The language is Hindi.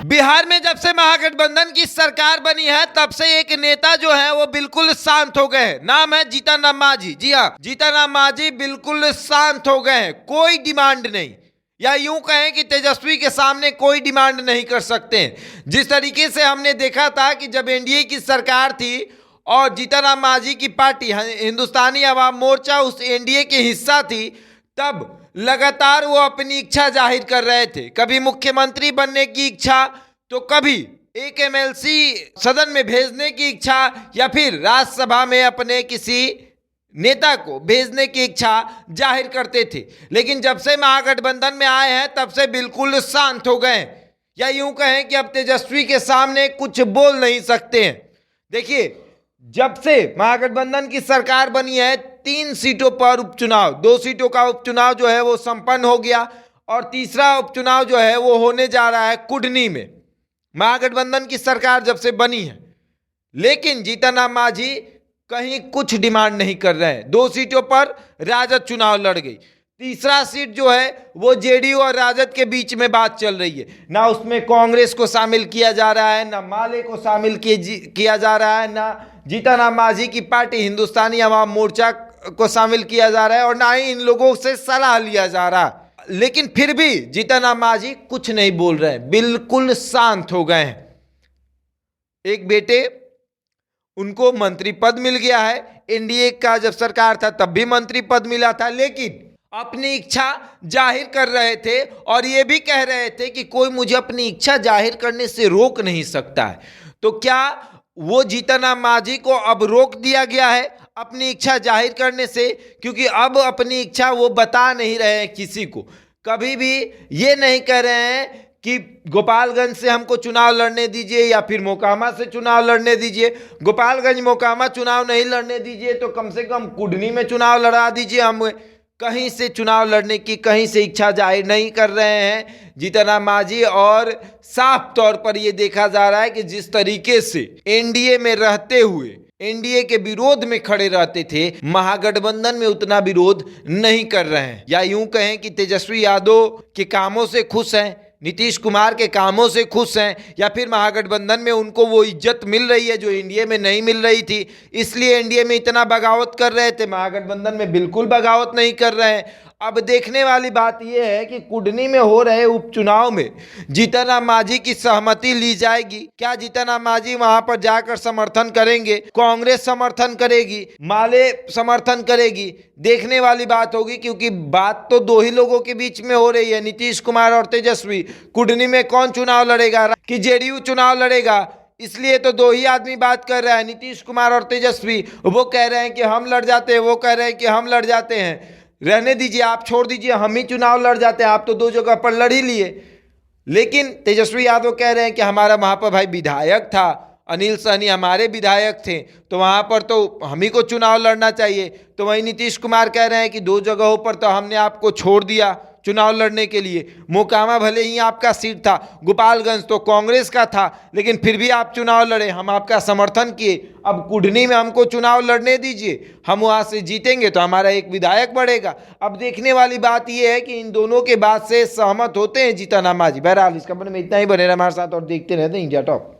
बिहार में जब से महागठबंधन की सरकार बनी है तब से एक नेता जो है वो बिल्कुल शांत हो गए हैं। नाम है जीतन राम मांझी। जी हाँ, जीतन राम मांझी बिल्कुल शांत हो गए हैं। कोई डिमांड नहीं, या यूं कहें कि तेजस्वी के सामने कोई डिमांड नहीं कर सकते हैं। जिस तरीके से हमने देखा था कि जब एनडीए की सरकार थी और जीतन राम मांझी की पार्टी हिंदुस्तानी अवाम मोर्चा उस एनडीए के हिस्सा थी, तब लगातार वो अपनी इच्छा जाहिर कर रहे थे। कभी मुख्यमंत्री बनने की इच्छा, तो कभी एक एमएलसी सदन में भेजने की इच्छा, या फिर राज्यसभा में अपने किसी नेता को भेजने की इच्छा जाहिर करते थे। लेकिन जब से महागठबंधन में आए हैं तब से बिल्कुल शांत हो गए, या यूं कहें कि अब तेजस्वी के सामने कुछ बोल नहीं सकते हैं। देखिए, जब से महागठबंधन की सरकार बनी है 3 सीटों पर उपचुनाव, 2 सीटों का उपचुनाव जो है वो संपन्न हो गया, और तीसरा उपचुनाव जो है वो होने जा रहा है कुढ़नी में। महागठबंधन की सरकार जब से बनी है, लेकिन जीतन राम मांझी कहीं कुछ डिमांड नहीं कर रहे हैं। 2 सीटों पर राजद चुनाव लड़ गई, तीसरा सीट जो है वो जेडीयू और राजद के बीच में बात चल रही है। ना उसमें कांग्रेस को शामिल किया जा रहा है, ना माले को शामिल किया जा रहा है, ना जीतन राम मांझी की पार्टी हिंदुस्तानी अवाम मोर्चा को शामिल किया जा रहा है, और ना ही इन लोगों से सलाह लिया जा रहा। लेकिन फिर भी जीतन राम मांझी कुछ नहीं बोल रहे हैं, बिल्कुल शांत हो गए हैं। एक बेटे, उनको मंत्री पद मिल गया है। एनडीए का जब सरकार था तब भी मंत्री पद मिला था, लेकिन अपनी इच्छा जाहिर कर रहे थे और ये भी कह रहे थे कि कोई मुझे अपनी इच्छा जाहिर करने से रोक नहीं सकता है। तो क्या वो जीतन राम मांझी को अब रोक दिया गया है अपनी इच्छा जाहिर करने से? क्योंकि अब अपनी इच्छा वो बता नहीं रहे हैं किसी को। कभी भी ये नहीं कह रहे हैं कि गोपालगंज से हमको चुनाव लड़ने दीजिए या फिर मोकामा से चुनाव लड़ने दीजिए। गोपालगंज मोकामा चुनाव नहीं लड़ने दीजिए तो कम से कम कुढ़नी में चुनाव लड़ा दीजिए। हम कहीं से चुनाव लड़ने की कहीं से इच्छा जाहिर नहीं कर रहे हैं जीतन राम मांझी। और साफ तौर पर यह देखा जा रहा है कि जिस तरीके से एनडीए में रहते हुए एनडीए के विरोध में खड़े रहते थे, महागठबंधन में उतना विरोध नहीं कर रहे हैं। या यूं कहें कि तेजस्वी यादव के कामों से खुश हैं, नीतीश कुमार के कामों से खुश हैं, या फिर महागठबंधन में उनको वो इज्जत मिल रही है जो एनडीए में नहीं मिल रही थी, इसलिए एनडीए में इतना बगावत कर रहे थे, महागठबंधन में बिल्कुल बगावत नहीं कर रहे हैं। अब देखने वाली बात यह है कि कुढ़नी में हो रहे उपचुनाव में जीतन राम मांझी की सहमति ली जाएगी। क्या जीतन राम मांझी वहां पर जाकर समर्थन करेंगे? कांग्रेस समर्थन करेगी, माले समर्थन करेगी? देखने वाली बात होगी, क्योंकि बात तो 2 ही लोगों के बीच में हो रही है, नीतीश कुमार और तेजस्वी। कुढ़नी में कौन चुनाव लड़ेगा कि जेडीयू चुनाव लड़ेगा? इसलिए तो 2 ही आदमी बात कर रहा है, नीतीश कुमार और तेजस्वी। वो कह रहे हैं कि हम लड़ जाते हैं, वो कह रहे हैं कि हम लड़ जाते हैं। रहने दीजिए, आप छोड़ दीजिए, हम ही चुनाव लड़ जाते हैं, आप तो 2 जगह पर लड़ ही लिए। लेकिन तेजस्वी यादव कह रहे हैं कि हमारा वहां पर भाई विधायक था, अनिल सहनी हमारे विधायक थे, तो वहां पर तो हम ही को चुनाव लड़ना चाहिए। तो वहीं नीतीश कुमार कह रहे हैं कि 2 जगहों पर तो हमने आपको छोड़ दिया चुनाव लड़ने के लिए। मोकामा भले ही आपका सीट था, गोपालगंज तो कांग्रेस का था, लेकिन फिर भी आप चुनाव लड़े, हम आपका समर्थन किए। अब कुढ़नी में हमको चुनाव लड़ने दीजिए, हम वहां से जीतेंगे तो हमारा एक विधायक बढ़ेगा। अब देखने वाली बात यह है कि इन दोनों के बात से सहमत होते हैं जीतन राम मांझी। बहरहाल इस खबर में इतना ही, बने रहे हमारे साथ और देखते रहते हैं इंडिया टॉप।